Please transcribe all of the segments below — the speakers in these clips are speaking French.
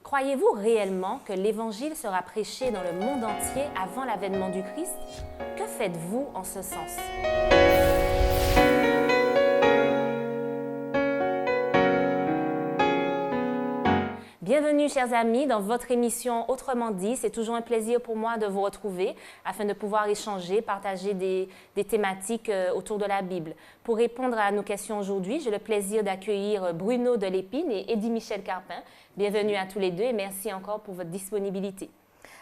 Croyez-vous réellement que l'Évangile sera prêché dans le monde entier avant l'avènement du Christ? Que faites-vous en ce sens? Bienvenue, chers amis, dans votre émission Autrement dit. C'est toujours un plaisir pour moi de vous retrouver afin de pouvoir échanger, partager des thématiques autour de la Bible. Pour répondre à nos questions aujourd'hui, j'ai le plaisir d'accueillir Bruno Delépine et Eddy Michel Carpin. Bienvenue à tous les deux et merci encore pour votre disponibilité.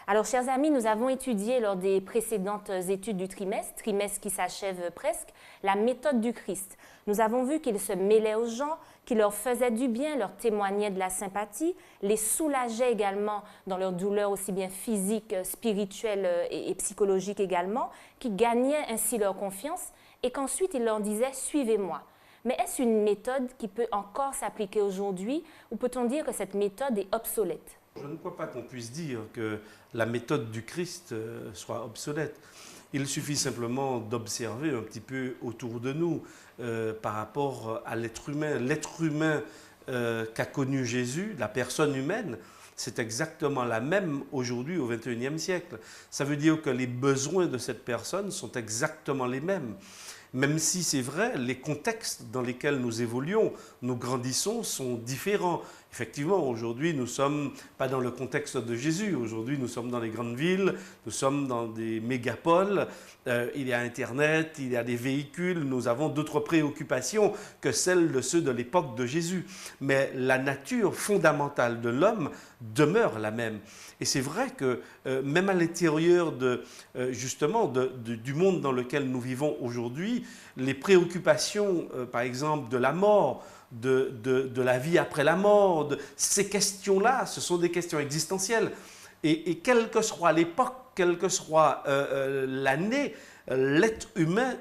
Alors, chers amis, nous avons étudié lors des précédentes études du trimestre qui s'achève presque, la méthode du Christ. Nous avons vu qu'il se mêlait aux gens, qu'il leur faisait du bien, leur témoignait de la sympathie, les soulageait également dans leur douleur aussi bien physique, spirituelle et psychologique également, qui gagnait ainsi leur confiance et qu'ensuite il leur disait « suivez-moi ». Mais est-ce une méthode qui peut encore s'appliquer aujourd'hui ou peut-on dire que cette méthode est obsolète? Je ne crois pas qu'on puisse dire que la méthode du Christ soit obsolète. Il suffit simplement d'observer un petit peu autour de nous par rapport à l'être humain. L'être humain qu'a connu Jésus, la personne humaine, c'est exactement la même aujourd'hui au XXIe siècle. Ça veut dire que les besoins de cette personne sont exactement les mêmes. Même si c'est vrai, les contextes dans lesquels nous évoluons, nous grandissons, sont différents. Effectivement, aujourd'hui, nous ne sommes pas dans le contexte de Jésus. Aujourd'hui, nous sommes dans les grandes villes, nous sommes dans des mégapoles, il y a Internet, il y a des véhicules, nous avons d'autres préoccupations que celles de ceux de l'époque de Jésus. Mais la nature fondamentale de l'homme demeure la même. Et c'est vrai que même à l'intérieur du monde dans lequel nous vivons aujourd'hui, les préoccupations, par exemple, de la mort, de la vie après la mort, ces questions-là, ce sont des questions existentielles. Et quelle que soit l'époque, quelle que soit l'année, l'être humain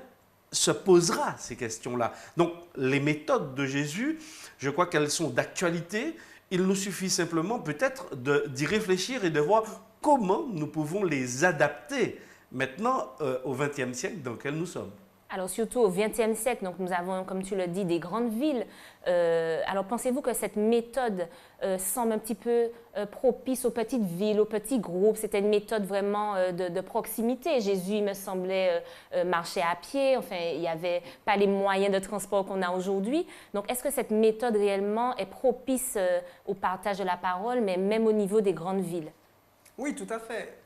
se posera ces questions-là. Donc, les méthodes de Jésus, je crois qu'elles sont d'actualité. Il nous suffit simplement peut-être d'y réfléchir et de voir comment nous pouvons les adapter maintenant au XXe siècle dans lequel nous sommes. Alors, surtout au XXe siècle, donc nous avons, comme tu l'as dit, des grandes villes. Alors, pensez-vous que cette méthode semble un petit peu propice aux petites villes, aux petits groupes? C'était une méthode vraiment de proximité. Jésus, il me semblait, marcher à pied. Enfin, il n'y avait pas les moyens de transport qu'on a aujourd'hui. Donc, est-ce que cette méthode réellement est propice au partage de la parole, mais même au niveau des grandes villes? Oui, tout à fait.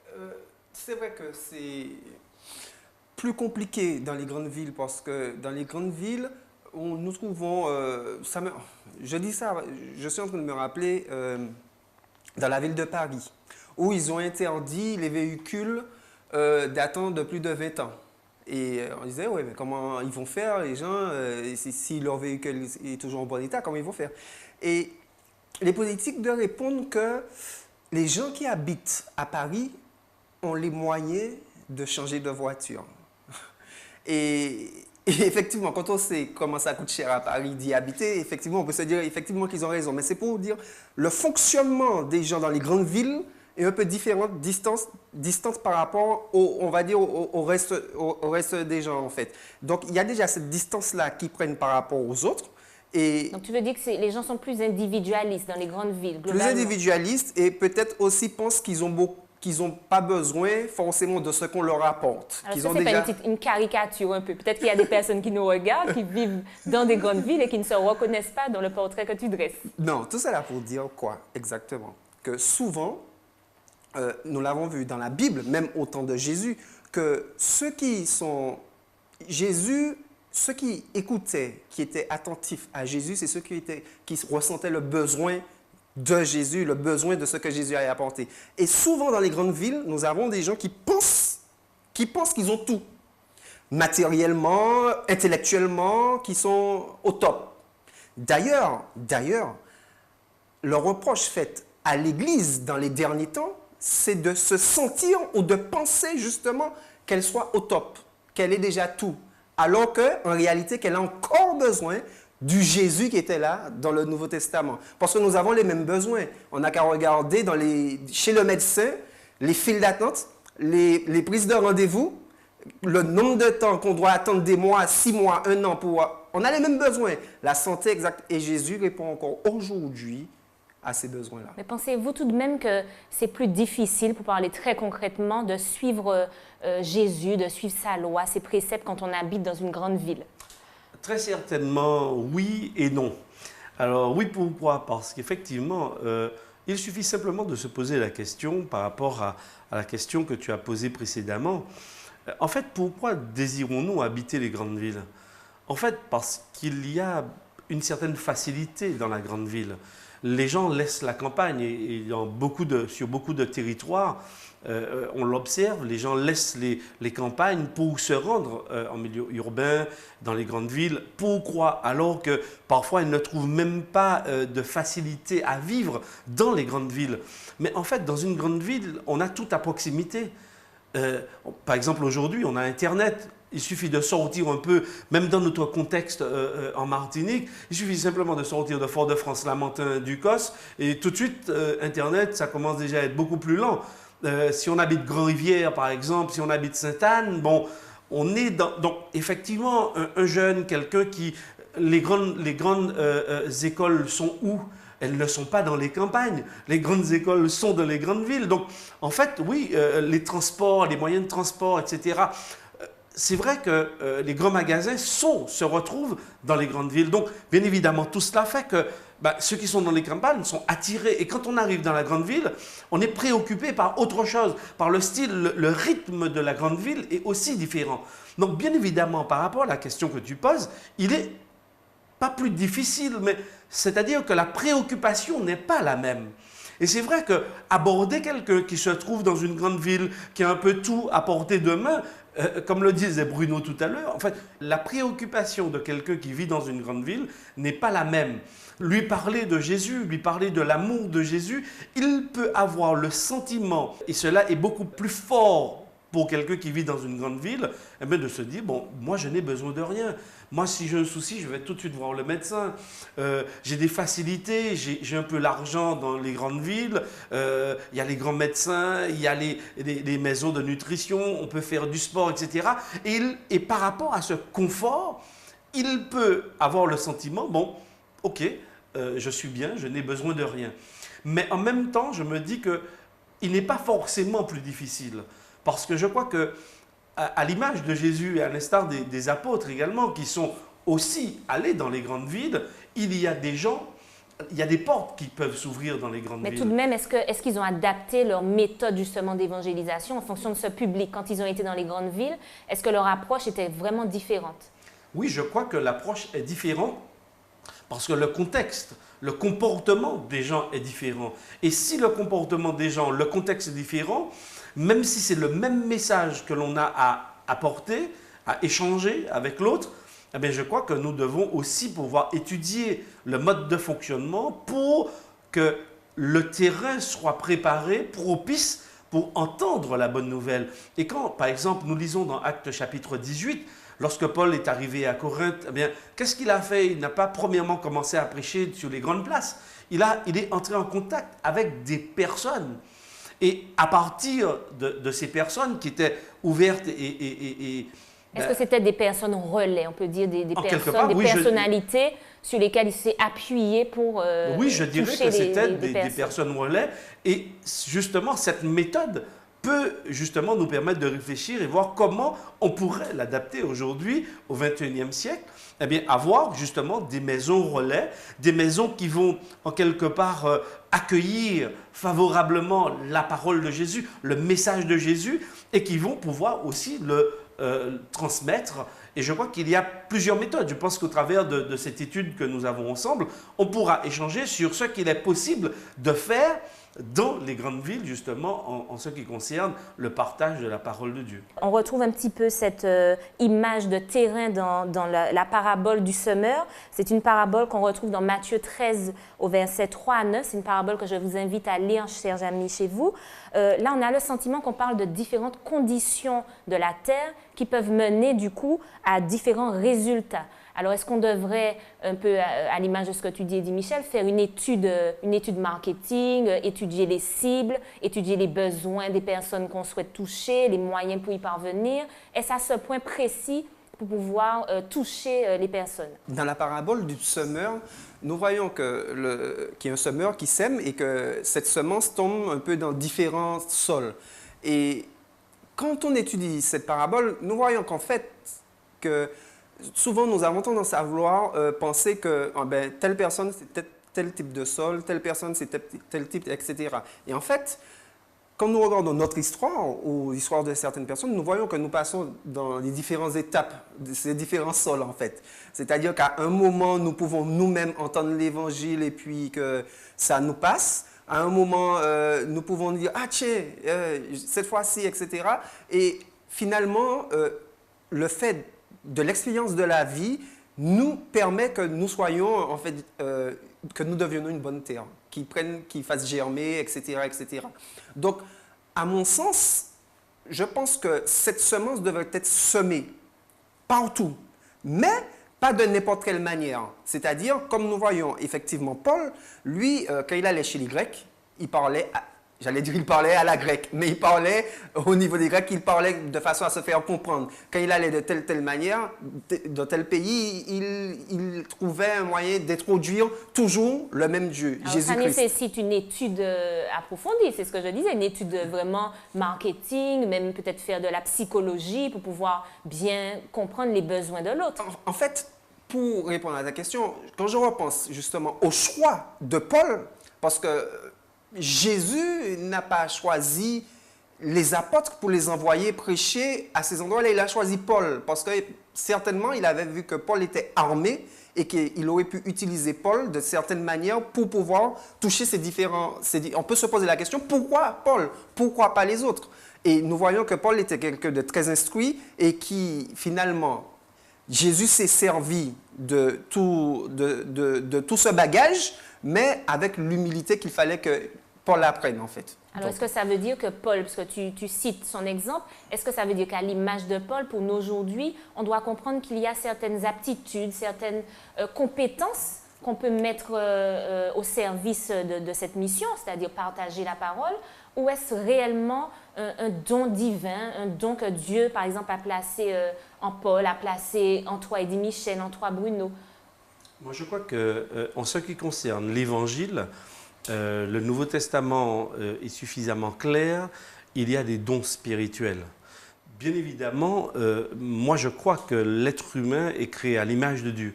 C'est vrai que c'est plus compliqué dans les grandes villes parce que dans les grandes villes, nous trouvons, je dis ça, je suis en train de me rappeler dans la ville de Paris, où ils ont interdit les véhicules datant de plus de 20 ans. Et on disait, ouais, mais comment ils vont faire, les gens, si leur véhicule est toujours en bon état, comment ils vont faire? Et les politiques de répondre que les gens qui habitent à Paris ont les moyens de changer de voiture. Et effectivement, quand on sait comment ça coûte cher à Paris d'y habiter, effectivement, on peut se dire effectivement qu'ils ont raison. Mais c'est pour vous dire, le fonctionnement des gens dans les grandes villes est un peu différent, distante par rapport on va dire, au reste des gens, en fait. Donc, il y a déjà cette distance-là qu'ils prennent par rapport aux autres. Et donc, tu veux dire que les gens sont plus individualistes dans les grandes villes, globalement. Plus individualistes et peut-être aussi pensent qu'ils n'ont pas besoin forcément de ce qu'on leur apporte. Alors ça, c'est pas une caricature un peu. Peut-être qu'il y a des personnes qui nous regardent, qui vivent dans des grandes villes et qui ne se reconnaissent pas dans le portrait que tu dresses. Non, tout ça là pour dire quoi exactement? Que souvent, nous l'avons vu dans la Bible, même au temps de Jésus, que ceux qui écoutaient, qui étaient attentifs à Jésus, c'est ceux qui ressentaient le besoin de Jésus, le besoin de ce que Jésus a apporté. Et souvent dans les grandes villes, nous avons des gens qui pensent qu'ils ont tout. Matériellement, intellectuellement, qui sont au top. D'ailleurs, le reproche fait à l'Église dans les derniers temps, c'est de se sentir ou de penser justement qu'elle soit au top, qu'elle ait déjà tout. Alors qu'en réalité, qu'elle a encore besoin du Jésus qui était là dans le Nouveau Testament. Parce que nous avons les mêmes besoins. On n'a qu'à regarder chez le médecin, les files d'attente, les prises de rendez-vous, le nombre de temps qu'on doit attendre des mois, 6 mois, 1 an on a les mêmes besoins. La santé exacte. Et Jésus répond encore aujourd'hui à ces besoins-là. Mais pensez-vous tout de même que c'est plus difficile, pour parler très concrètement, de suivre Jésus, de suivre sa loi, ses préceptes quand on habite dans une grande ville? Très certainement, oui et non. Alors oui, pourquoi? Parce qu'effectivement, il suffit simplement de se poser la question par rapport à la question que tu as posée précédemment. En fait, pourquoi désirons-nous habiter les grandes villes? En fait, parce qu'il y a une certaine facilité dans la grande ville. Les gens laissent la campagne et sur beaucoup de territoires, on l'observe, les gens laissent les campagnes pour se rendre en milieu urbain, dans les grandes villes. Pourquoi? Alors que parfois ils ne trouvent même pas de facilité à vivre dans les grandes villes. Mais en fait, dans une grande ville, on a tout à proximité. Par exemple, aujourd'hui, on a Internet. Il suffit de sortir un peu, même dans notre contexte en Martinique, il suffit simplement de sortir de Fort-de-France, Lamentin, Ducos, et tout de suite, Internet, ça commence déjà à être beaucoup plus lent. Si on habite Grand-Rivière, par exemple, si on habite Sainte-Anne, bon, on est dans... Donc, effectivement, un jeune, quelqu'un qui... Les grandes écoles sont où? Elles ne sont pas dans les campagnes. Les grandes écoles sont dans les grandes villes. Donc, en fait, oui, les transports, les moyens de transport, etc., c'est vrai que les grands magasins se retrouvent dans les grandes villes. Donc, bien évidemment, tout cela fait que ceux qui sont dans les campagnes sont attirés. Et quand on arrive dans la grande ville, on est préoccupé par autre chose, par le style, le rythme de la grande ville est aussi différent. Donc, bien évidemment, par rapport à la question que tu poses, il est pas plus difficile, mais c'est-à-dire que la préoccupation n'est pas la même. Et c'est vrai qu'aborder quelqu'un qui se trouve dans une grande ville, qui a un peu tout à portée de main, comme le disait Bruno tout à l'heure, en fait, la préoccupation de quelqu'un qui vit dans une grande ville n'est pas la même. Lui parler de Jésus, lui parler de l'amour de Jésus, il peut avoir le sentiment, et cela est beaucoup plus fort pour quelqu'un qui vit dans une grande ville, eh bien de se dire, bon, moi je n'ai besoin de rien. Moi, si j'ai un souci, je vais tout de suite voir le médecin. J'ai des facilités, j'ai un peu l'argent dans les grandes villes. Il y a les grands médecins, il y a les maisons de nutrition, on peut faire du sport, etc. Et par rapport à ce confort, il peut avoir le sentiment, bon, ok, je suis bien, je n'ai besoin de rien. Mais en même temps, je me dis qu'il n'est pas forcément plus difficile. Parce que je crois que, à l'image de Jésus et à l'instar des apôtres également, qui sont aussi allés dans les grandes villes, il y a des gens, il y a des portes qui peuvent s'ouvrir dans les grandes villes. Mais tout de même, est-ce qu'ils ont adapté leur méthode justement d'évangélisation en fonction de ce public quand ils ont été dans les grandes villes? Est-ce que leur approche était vraiment différente? Oui, je crois que l'approche est différente parce que le contexte, le comportement des gens est différent. Et si le comportement des gens, le contexte est différent, même si c'est le même message que l'on a à apporter, à échanger avec l'autre, eh bien, je crois que nous devons aussi pouvoir étudier le mode de fonctionnement pour que le terrain soit préparé, propice pour entendre la bonne nouvelle. Et quand, par exemple, nous lisons dans Actes chapitre 18, lorsque Paul est arrivé à Corinthe, eh bien, qu'est-ce qu'il a fait? Il n'a pas premièrement commencé à prêcher sur les grandes places. Il est entré en contact avec des personnes. Et à partir de ces personnes qui étaient ouvertes Est-ce que c'était des personnes relais, on peut dire des personnes, part, des oui, personnalités sur lesquelles il s'est appuyé pour oui, je dirais que c'était des personnes. personnes relais. Et justement, cette méthode peut justement nous permettre de réfléchir et voir comment on pourrait l'adapter aujourd'hui au XXIe siècle. Eh bien, avoir justement des maisons relais, des maisons qui vont en quelque part accueillir favorablement la parole de Jésus, le message de Jésus, et qui vont pouvoir aussi le transmettre. Et je crois qu'il y a plusieurs méthodes. Je pense qu'au travers de cette étude que nous avons ensemble, on pourra échanger sur ce qu'il est possible de faire dans les grandes villes, justement, en ce qui concerne le partage de la parole de Dieu. On retrouve un petit peu cette image de terrain dans la parabole du semeur. C'est une parabole qu'on retrouve dans Matthieu 13 au verset 3 à 9. C'est une parabole que je vous invite à lire, chers amis, chez vous. Là, on a le sentiment qu'on parle de différentes conditions de la terre qui peuvent mener, du coup, à différents résultats. Alors, est-ce qu'on devrait, un peu à l'image de ce que tu dis, Eddy Michel, faire une étude marketing, étudier les cibles, étudier les besoins des personnes qu'on souhaite toucher, les moyens pour y parvenir? Est-ce à ce point précis pour pouvoir toucher les personnes. Dans la parabole du semeur, nous voyons qu'il y a un semeur qui sème et que cette semence tombe un peu dans différents sols. Et quand on étudie cette parabole, nous voyons qu'en fait, que souvent nous avons tendance à vouloir penser que telle personne c'est tel type de sol, telle personne c'est tel type, etc. Et en fait, quand nous regardons notre histoire ou l'histoire de certaines personnes, nous voyons que nous passons dans les différentes étapes de ces différents sols, en fait. C'est-à-dire qu'à un moment, nous pouvons nous-mêmes entendre l'Évangile et puis que ça nous passe. À un moment, nous pouvons dire « Ah tiens, cette fois-ci, etc. » Et finalement, le fait de l'expérience de la vie nous permet que nous soyons, en fait, que nous devions une bonne terre, qui fasse germer, etc., etc. Donc, à mon sens, je pense que cette semence devrait être semée partout, mais pas de n'importe quelle manière. C'est-à-dire, comme nous voyons effectivement Paul, lui, quand il allait chez les Grecs, il parlait, il parlait à la grecque, mais il parlait, au niveau des Grecs, il parlait de façon à se faire comprendre. Quand il allait de telle manière, dans tel pays, il trouvait un moyen d'introduire toujours le même Dieu, Jésus-Christ. Ça nécessite une étude approfondie, c'est ce que je disais, une étude vraiment marketing, même peut-être faire de la psychologie pour pouvoir bien comprendre les besoins de l'autre. En fait, pour répondre à ta question, quand je repense justement au choix de Paul, parce que Jésus n'a pas choisi les apôtres pour les envoyer prêcher à ces endroits-là. Il a choisi Paul parce que certainement il avait vu que Paul était armé et qu'il aurait pu utiliser Paul de certaines manières pour pouvoir toucher ces différents... On peut se poser la question, pourquoi Paul? Pourquoi pas les autres? Et nous voyons que Paul était quelqu'un de très instruit et qui finalement, Jésus s'est servi de tout ce bagage, mais avec l'humilité qu'il fallait que Paul apprenne, en fait. Alors, est-ce que ça veut dire que Paul, parce que tu cites son exemple, est-ce que ça veut dire qu'à l'image de Paul, pour nous aujourd'hui, on doit comprendre qu'il y a certaines aptitudes, certaines compétences qu'on peut mettre au service de cette mission, c'est-à-dire partager la parole, ou est-ce réellement un don divin, un don que Dieu, par exemple, a placé en Paul, a placé en toi, Eddie Michel, en toi, Bruno? Moi, je crois qu'en ce qui concerne l'Évangile, le Nouveau Testament est suffisamment clair, il y a des dons spirituels. Bien évidemment, moi je crois que l'être humain est créé à l'image de Dieu.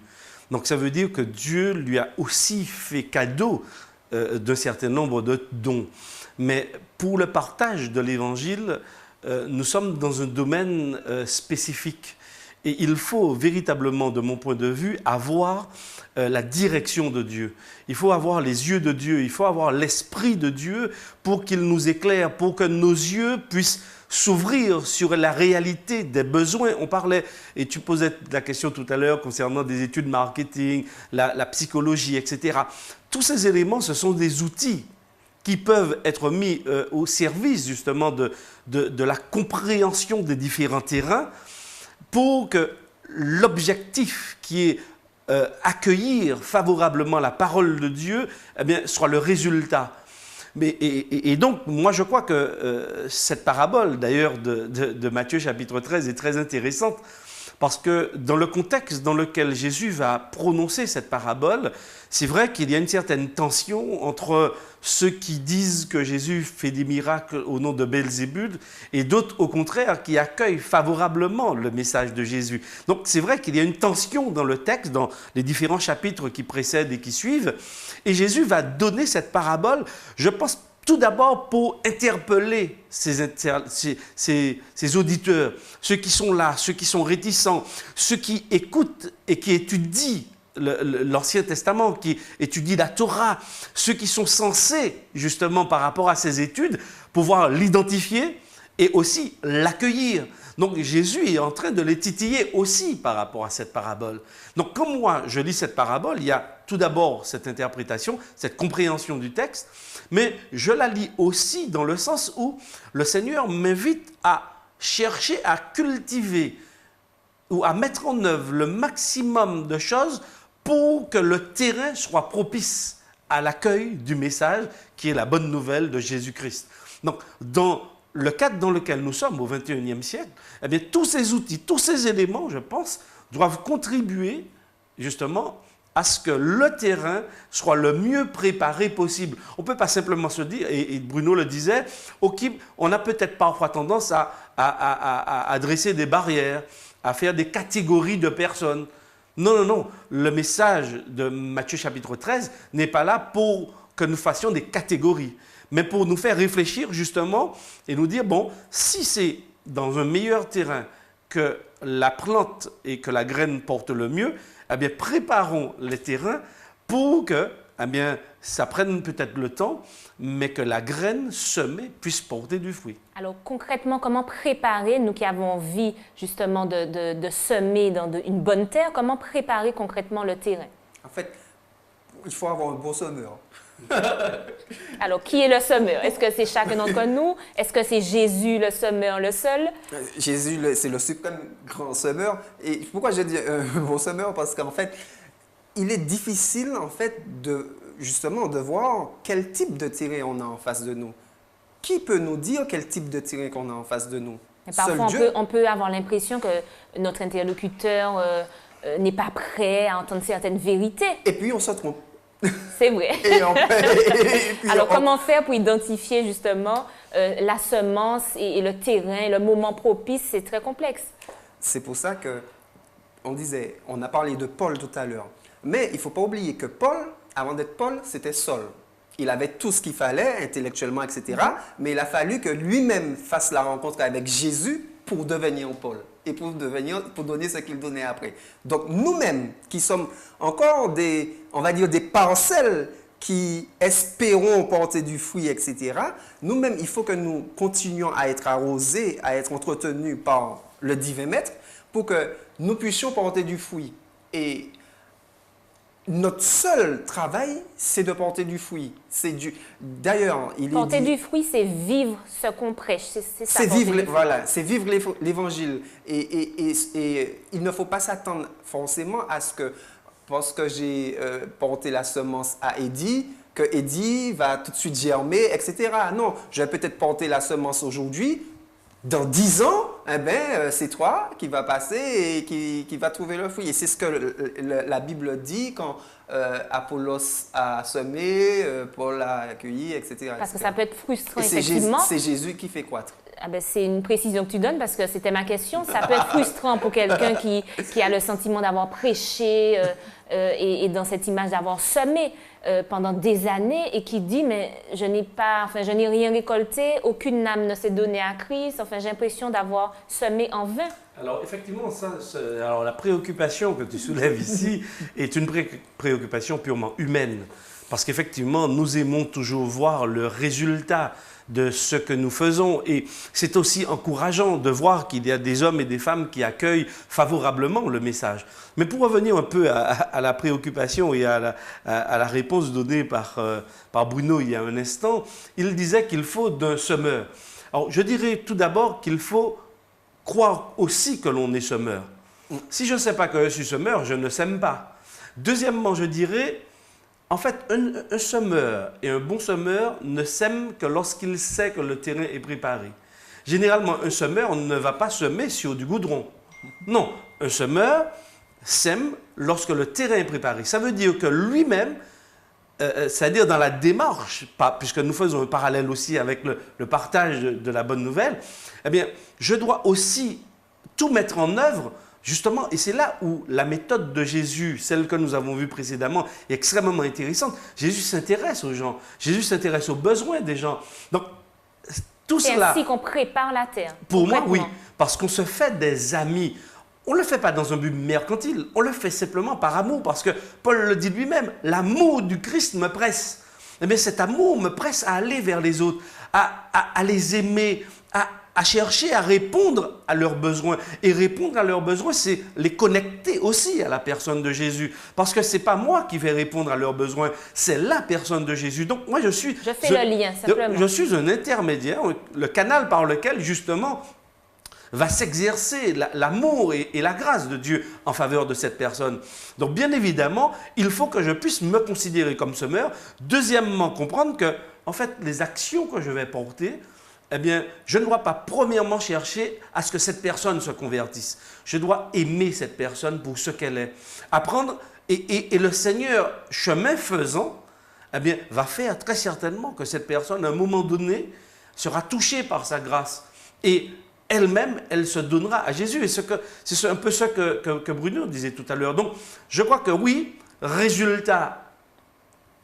Donc ça veut dire que Dieu lui a aussi fait cadeau d'un certain nombre de dons. Mais pour le partage de l'Évangile, nous sommes dans un domaine spécifique. Et il faut véritablement, de mon point de vue, avoir la direction de Dieu. Il faut avoir les yeux de Dieu, il faut avoir l'Esprit de Dieu pour qu'il nous éclaire, pour que nos yeux puissent s'ouvrir sur la réalité des besoins. On parlait, et tu posais la question tout à l'heure concernant des études marketing, la psychologie, etc. Tous ces éléments, ce sont des outils qui peuvent être mis au service justement de la compréhension des différents terrains, pour que l'objectif qui est accueillir favorablement la parole de Dieu eh bien, soit le résultat. Et donc, moi je crois que cette parabole d'ailleurs de Matthieu chapitre 13 est très intéressante parce que dans le contexte dans lequel Jésus va prononcer cette parabole, c'est vrai qu'il y a une certaine tension entre ceux qui disent que Jésus fait des miracles au nom de Belzébuth et d'autres, au contraire, qui accueillent favorablement le message de Jésus. Donc, c'est vrai qu'il y a une tension dans le texte, dans les différents chapitres qui précèdent et qui suivent. Et Jésus va donner cette parabole, je pense, tout d'abord pour interpeller ces auditeurs, ceux qui sont là, ceux qui sont réticents, ceux qui écoutent et qui étudient l'Ancien Testament, qui étudient la Torah, ceux qui sont censés, justement, par rapport à ces études, pouvoir l'identifier et aussi l'accueillir. Donc Jésus est en train de les titiller aussi par rapport à cette parabole. Donc comme moi, je lis cette parabole, il y a tout d'abord cette interprétation, cette compréhension du texte, mais je la lis aussi dans le sens où le Seigneur m'invite à chercher à cultiver ou à mettre en œuvre le maximum de choses pour que le terrain soit propice à l'accueil du message qui est la bonne nouvelle de Jésus-Christ. Donc, dans le cadre dans lequel nous sommes au XXIe siècle, eh bien, tous ces outils, tous ces éléments, je pense, doivent contribuer justement à ce que le terrain soit le mieux préparé possible. On ne peut pas simplement se dire, et Bruno le disait, on a peut-être parfois tendance à dresser des barrières, à faire des catégories de personnes. Non, non, non. Le message de Matthieu chapitre 13 n'est pas là pour que nous fassions des catégories, mais pour nous faire réfléchir justement et nous dire, bon, si c'est dans un meilleur terrain que la plante et que la graine portent le mieux, eh bien, préparons les terrains pour que, eh bien, ça prenne peut-être le temps, mais que la graine semée puisse porter du fruit. Alors concrètement, comment préparer, nous qui avons envie justement de semer dans une bonne terre, comment préparer concrètement le terrain? En fait, il faut avoir un bon semeur. Alors, qui est le semeur? Est-ce que c'est chacun d'entre nous? Est-ce que c'est Jésus le semeur, le seul? Jésus, c'est le suprême grand semeur. Et pourquoi j'ai dit bon semeur? Parce qu'en fait, il est difficile en fait justement de voir quel type de terrain on a en face de nous. Qui peut nous dire quel type de terrain qu'on a en face de nous? Mais parfois, on peut avoir l'impression que notre interlocuteur n'est pas prêt à entendre certaines vérités. Et puis, on se trompe. C'est vrai. Alors, comment faire pour identifier justement la semence et le terrain, le moment propice? C'est très complexe. C'est pour ça on a parlé de Paul tout à l'heure. Mais il ne faut pas oublier que Paul, avant d'être Paul, c'était Saul. Il avait tout ce qu'il fallait, intellectuellement, etc. Mais il a fallu que lui-même fasse la rencontre avec Jésus pour devenir Paul et pour donner ce qu'il donnait après. Donc nous-mêmes, qui sommes encore on va dire des parcelles qui espérons porter du fruit, etc., nous-mêmes, il faut que nous continuions à être arrosés, à être entretenus par le divin maître pour que nous puissions porter du fruit. Et notre seul travail, c'est de porter du fruit. D'ailleurs, porter du fruit, c'est vivre ce qu'on prêche. C'est ça. C'est vivre l'évangile. Et il ne faut pas s'attendre forcément à ce que, parce que j'ai porté la semence à Eddie, que Eddie va tout de suite germer, etc. Non, je vais peut-être porter la semence aujourd'hui. Dans 10 ans, c'est toi qui va passer et qui va trouver le fruit. Et c'est ce que la Bible dit quand Apollos a semé, Paul a accueilli, etc. Parce que ça peut être frustrant, et effectivement. C'est Jésus qui fait croître. C'est une précision que tu donnes parce que c'était ma question. Ça peut être frustrant pour quelqu'un qui a le sentiment d'avoir prêché et dans cette image d'avoir semé pendant des années et qui dit mais je n'ai rien récolté, aucune âme ne s'est donnée à Christ. Enfin, j'ai l'impression d'avoir semé en vain. Alors effectivement, alors la préoccupation que tu soulèves ici est une préoccupation purement humaine. Parce qu'effectivement, nous aimons toujours voir le résultat de ce que nous faisons. Et c'est aussi encourageant de voir qu'il y a des hommes et des femmes qui accueillent favorablement le message. Mais pour revenir un peu à la préoccupation et à la réponse donnée par Bruno il y a un instant, il disait qu'il faut d'un semeur. Alors je dirais tout d'abord qu'il faut croire aussi que l'on est semeur. Si je ne sais pas que je suis semeur, je ne sème pas. Deuxièmement, je dirais, en fait, un semeur et un bon semeur ne sème que lorsqu'il sait que le terrain est préparé. Généralement, un semeur ne va pas semer sur du goudron. Non, un semeur sème lorsque le terrain est préparé. Ça veut dire que lui-même, c'est-à-dire dans la démarche, puisque nous faisons un parallèle aussi avec le partage de la bonne nouvelle, eh bien, je dois aussi tout mettre en œuvre. Justement, et c'est là où la méthode de Jésus, celle que nous avons vue précédemment, est extrêmement intéressante. Jésus s'intéresse aux gens. Jésus s'intéresse aux besoins des gens. Donc, tout cela... C'est ainsi qu'on prépare la terre. Pour moi, oui. Parce qu'on se fait des amis. On ne le fait pas dans un but mercantile. On le fait simplement par amour. Parce que Paul le dit lui-même, l'amour du Christ me presse. Eh bien, cet amour me presse à aller vers les autres, à les aimer, à chercher à répondre à leurs besoins. Et répondre à leurs besoins, c'est les connecter aussi à la personne de Jésus. Parce que ce n'est pas moi qui vais répondre à leurs besoins, c'est la personne de Jésus. Donc moi, je fais le lien, simplement. Je suis un intermédiaire, le canal par lequel, justement, va s'exercer l'amour et la grâce de Dieu en faveur de cette personne. Donc bien évidemment, il faut que je puisse me considérer comme semeur. Deuxièmement, comprendre que, en fait, les actions que je vais porter eh bien, je ne dois pas premièrement chercher à ce que cette personne se convertisse. Je dois aimer cette personne pour ce qu'elle est. Apprendre, et le Seigneur, chemin faisant, eh bien, va faire très certainement que cette personne, à un moment donné, sera touchée par sa grâce. Et elle-même, elle se donnera à Jésus. Et c'est un peu ce que Bruno disait tout à l'heure. Donc, je crois que oui, résultat,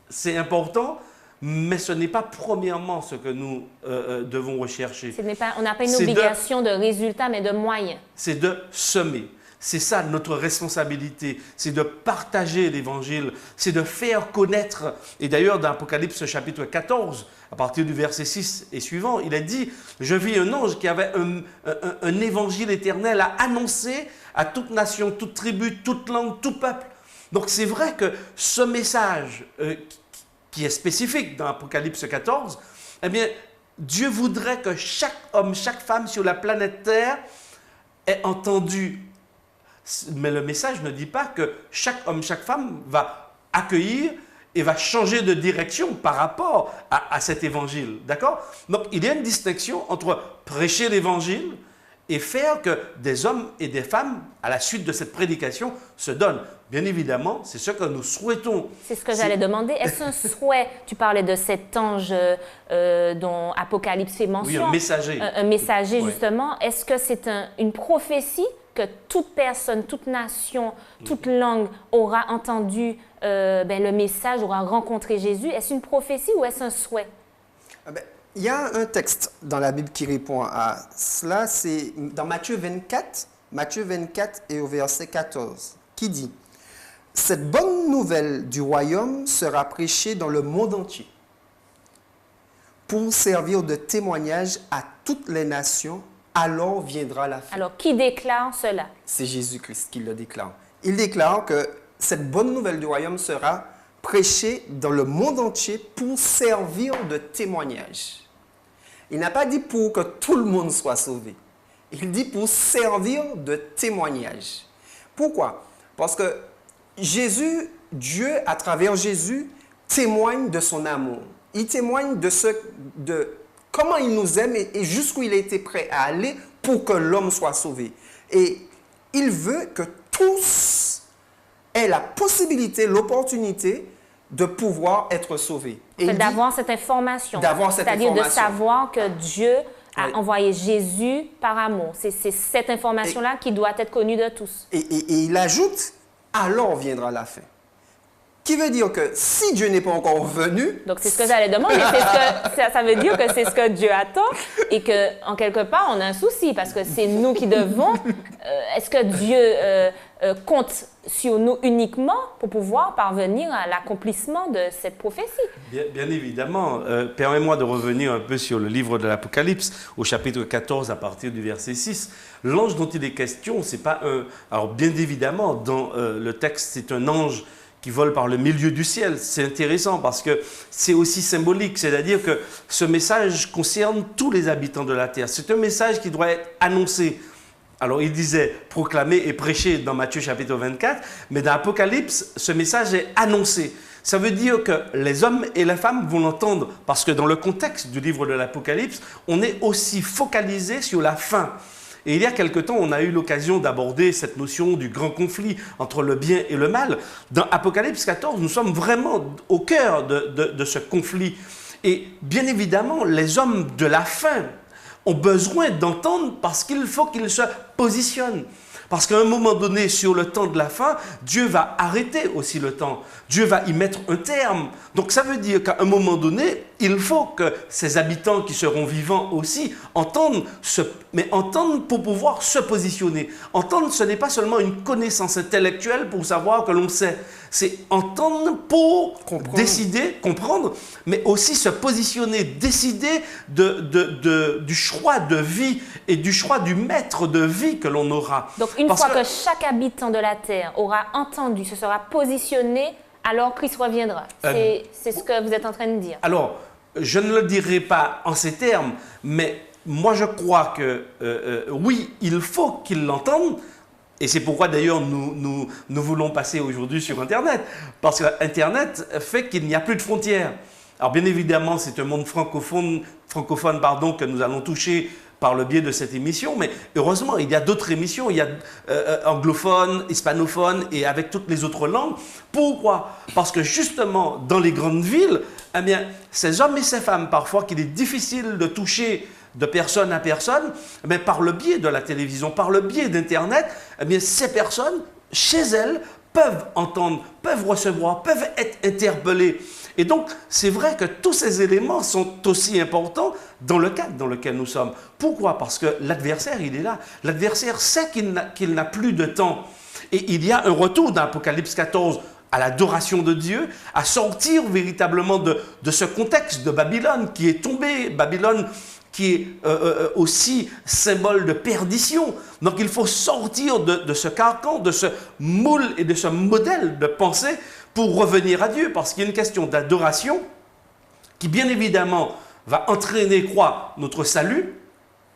c'est important, mais ce n'est pas premièrement ce que nous devons rechercher. On n'a pas une obligation de résultat, mais de moyens. C'est de semer. C'est ça notre responsabilité, c'est de partager l'Évangile, c'est de faire connaître. Et d'ailleurs, dans Apocalypse chapitre 14, à partir du verset 6 et suivant, il est dit « Je vis un ange qui avait un évangile éternel à annoncer à toute nation, toute tribu, toute langue, tout peuple. » Donc c'est vrai que ce message qui est spécifique dans Apocalypse 14, eh bien, Dieu voudrait que chaque homme, chaque femme sur la planète Terre ait entendu. Mais le message ne dit pas que chaque homme, chaque femme va accueillir et va changer de direction par rapport à cet évangile. D'accord? Donc, il y a une distinction entre prêcher l'évangile et faire que des hommes et des femmes, à la suite de cette prédication, se donnent. Bien évidemment, c'est ce que nous souhaitons. C'est ce que j'allais demander. Est-ce un souhait, tu parlais de cet ange dont Apocalypse fait mention. Oui, un messager. Un messager, justement. Oui. Est-ce que c'est une prophétie que toute personne, toute nation, toute langue aura entendu le message, aura rencontré Jésus? Est-ce une prophétie ou est-ce un souhait? Il y a un texte dans la Bible qui répond à cela, c'est dans Matthieu 24 et au verset 14, qui dit « Cette bonne nouvelle du royaume sera prêchée dans le monde entier pour servir de témoignage à toutes les nations, alors viendra la fin. » Alors, qui déclare cela? C'est Jésus-Christ qui le déclare. Il déclare que cette bonne nouvelle du royaume sera prêchée dans le monde entier pour servir de témoignage. Il n'a pas dit pour que tout le monde soit sauvé. Il dit pour servir de témoignage. Pourquoi? Parce que Dieu, à travers Jésus, témoigne de son amour. Il témoigne de comment il nous aime et jusqu'où il a été prêt à aller pour que l'homme soit sauvé. Et il veut que tous aient la possibilité, l'opportunité de pouvoir être sauvés. D'avoir cette information. C'est-à-dire de savoir que Dieu a envoyé Jésus par amour. C'est cette information-là qui doit être connue de tous. Et il ajoute, alors viendra la fin. Qui veut dire que si Dieu n'est pas encore venu... Donc, c'est ce que j'allais demander. Ça veut dire que c'est ce que Dieu attend et qu'en quelque part, on a un souci parce que c'est nous qui devons... Est-ce que Dieu compte sur nous uniquement pour pouvoir parvenir à l'accomplissement de cette prophétie? Bien évidemment. Permets-moi de revenir un peu sur le livre de l'Apocalypse, au chapitre 14, à partir du verset 6. L'ange dont il est question, c'est pas un... Alors, bien évidemment, dans le texte, c'est un ange qui vole par le milieu du ciel. C'est intéressant parce que c'est aussi symbolique, c'est-à-dire que ce message concerne tous les habitants de la terre. C'est un message qui doit être annoncé. Alors, il disait proclamer et prêcher dans Matthieu chapitre 24, mais dans Apocalypse, ce message est annoncé. Ça veut dire que les hommes et les femmes vont l'entendre parce que dans le contexte du livre de l'Apocalypse, on est aussi focalisé sur la fin. Et il y a quelque temps, on a eu l'occasion d'aborder cette notion du grand conflit entre le bien et le mal. Dans Apocalypse 14, nous sommes vraiment au cœur de ce conflit. Et bien évidemment, les hommes de la fin ont besoin d'entendre parce qu'il faut qu'ils se positionnent. Parce qu'à un moment donné, sur le temps de la fin, Dieu va arrêter aussi le temps. Dieu va y mettre un terme. Donc ça veut dire qu'à un moment donné, il faut que ces habitants qui seront vivants aussi entendent, mais entendent pour pouvoir se positionner. Entendre, ce n'est pas seulement une connaissance intellectuelle pour savoir que l'on sait. C'est entendre pour décider, comprendre, mais aussi se positionner, décider du choix de vie et du choix du maître de vie que l'on aura. Donc une fois que chaque habitant de la terre aura entendu, se sera positionné, alors Christ reviendra. C'est ce que vous êtes en train de dire. Alors, je ne le dirai pas en ces termes, mais moi je crois que oui, il faut qu'ils l'entendent. Et c'est pourquoi d'ailleurs nous voulons passer aujourd'hui sur Internet. Parce que Internet fait qu'il n'y a plus de frontières. Alors bien évidemment, c'est un monde francophone que nous allons toucher par le biais de cette émission, mais heureusement, il y a d'autres émissions, il y a anglophones, hispanophones et avec toutes les autres langues. Pourquoi? Parce que justement, dans les grandes villes, eh bien, ces hommes et ces femmes, parfois qu'il est difficile de toucher de personne à personne, mais par le biais de la télévision, par le biais d'Internet, eh bien, ces personnes, chez elles, peuvent entendre, peuvent recevoir, peuvent être interpellées. Et donc, c'est vrai que tous ces éléments sont aussi importants dans le cadre dans lequel nous sommes. Pourquoi? Parce que l'adversaire, il est là. L'adversaire sait qu'il n'a plus de temps. Et il y a un retour dans Apocalypse 14 à l'adoration de Dieu, à sortir véritablement de ce contexte de Babylone qui est tombé, Babylone qui est aussi symbole de perdition. Donc il faut sortir de ce carcan, de ce moule et de ce modèle de pensée pour revenir à Dieu, parce qu'il y a une question d'adoration qui bien évidemment va entraîner quoi? Notre salut,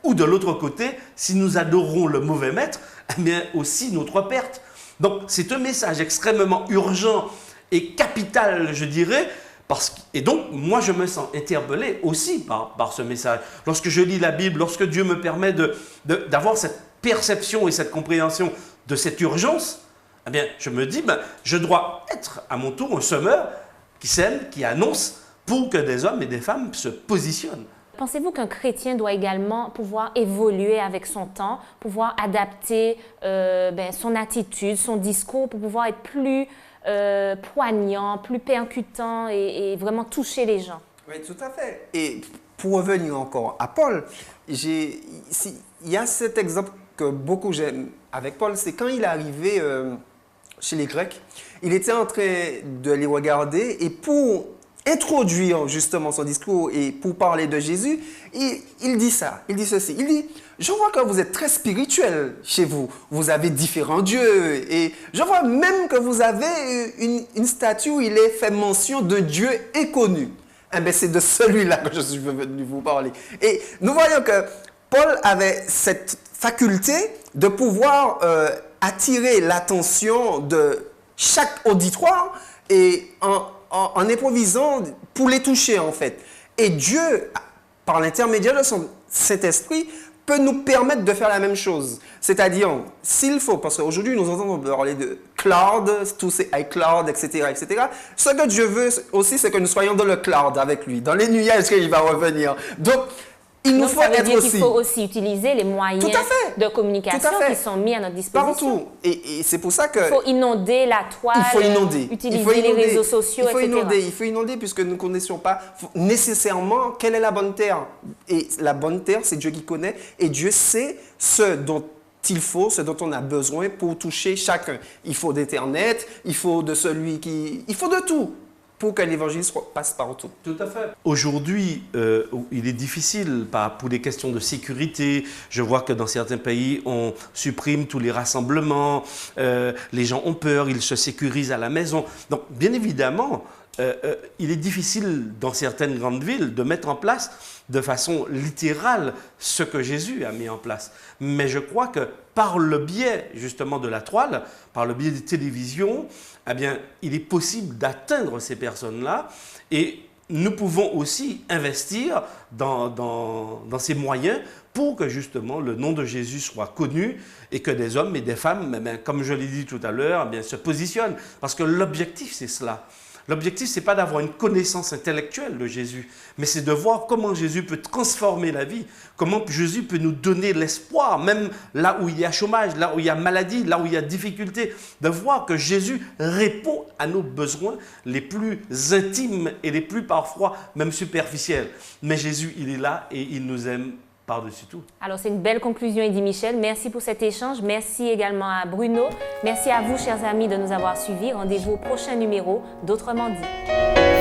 ou de l'autre côté, si nous adorons le mauvais maître, eh bien aussi notre perte. Donc c'est un message extrêmement urgent et capital, je dirais, et donc, moi, je me sens interpellé aussi par ce message. Lorsque je lis la Bible, lorsque Dieu me permet d'avoir cette perception et cette compréhension de cette urgence, eh bien, je me dis, je dois être à mon tour un semeur qui sème, qui annonce pour que des hommes et des femmes se positionnent. Pensez-vous qu'un chrétien doit également pouvoir évoluer avec son temps, pouvoir adapter son attitude, son discours pour pouvoir être plus poignant, plus percutant et vraiment toucher les gens? Oui, tout à fait. Et pour revenir encore à Paul, il y a cet exemple que beaucoup j'aime avec Paul, c'est quand il est arrivé chez les Grecs, il était en train de les regarder et pour introduire justement son discours et pour parler de Jésus, il dit ça, il dit ceci, il dit: je vois que vous êtes très spirituel chez vous, vous avez différents dieux et je vois même que vous avez une statue où il est fait mention d'un Dieu inconnu. Eh bien, c'est de celui-là que je suis venu vous parler. Et nous voyons que Paul avait cette faculté de pouvoir attirer l'attention de chaque auditoire et en improvisant pour les toucher en fait. Et Dieu, par l'intermédiaire de son Saint-Esprit, peut nous permettre de faire la même chose. C'est-à-dire, s'il faut, parce qu'aujourd'hui nous entendons parler de cloud, tous ces iCloud, etc., etc. Ce que Dieu veut aussi, c'est que nous soyons dans le cloud avec lui, dans les nuages qu'il va revenir. Donc, il nous faut ça veut être dire aussi... qu'il faut aussi utiliser les moyens de communication qui sont mis à notre disposition. Partout. Et c'est pour ça que... Il faut inonder la toile, utiliser les réseaux sociaux, etc. Il faut inonder puisque nous ne connaissions pas nécessairement quelle est la bonne terre. Et la bonne terre, c'est Dieu qui connaît. Et Dieu sait ce dont il faut, ce dont on a besoin pour toucher chacun. Il faut d'Internet, il faut de celui qui... Il faut de tout pour que l'évangile passe partout. Tout à fait. Aujourd'hui, il est difficile pour des questions de sécurité. Je vois que dans certains pays, on supprime tous les rassemblements. Les gens ont peur, ils se sécurisent à la maison. Donc, bien évidemment, il est difficile dans certaines grandes villes de mettre en place de façon littérale ce que Jésus a mis en place. Mais je crois que par le biais justement de la toile, par le biais des télévisions, eh bien, il est possible d'atteindre ces personnes-là et nous pouvons aussi investir dans ces moyens pour que justement le nom de Jésus soit connu et que des hommes et des femmes, comme je l'ai dit tout à l'heure, se positionnent. Parce que l'objectif, c'est cela. L'objectif, ce n'est pas d'avoir une connaissance intellectuelle de Jésus, mais c'est de voir comment Jésus peut transformer la vie, comment Jésus peut nous donner l'espoir, même là où il y a chômage, là où il y a maladie, là où il y a difficulté, de voir que Jésus répond à nos besoins les plus intimes et les plus parfois même superficiels. Mais Jésus, il est là et il nous aime par-dessus tout. Alors, c'est une belle conclusion, Eddy Michel. Merci pour cet échange. Merci également à Bruno. Merci à vous, chers amis, de nous avoir suivis. Rendez-vous au prochain numéro d'Autrement dit.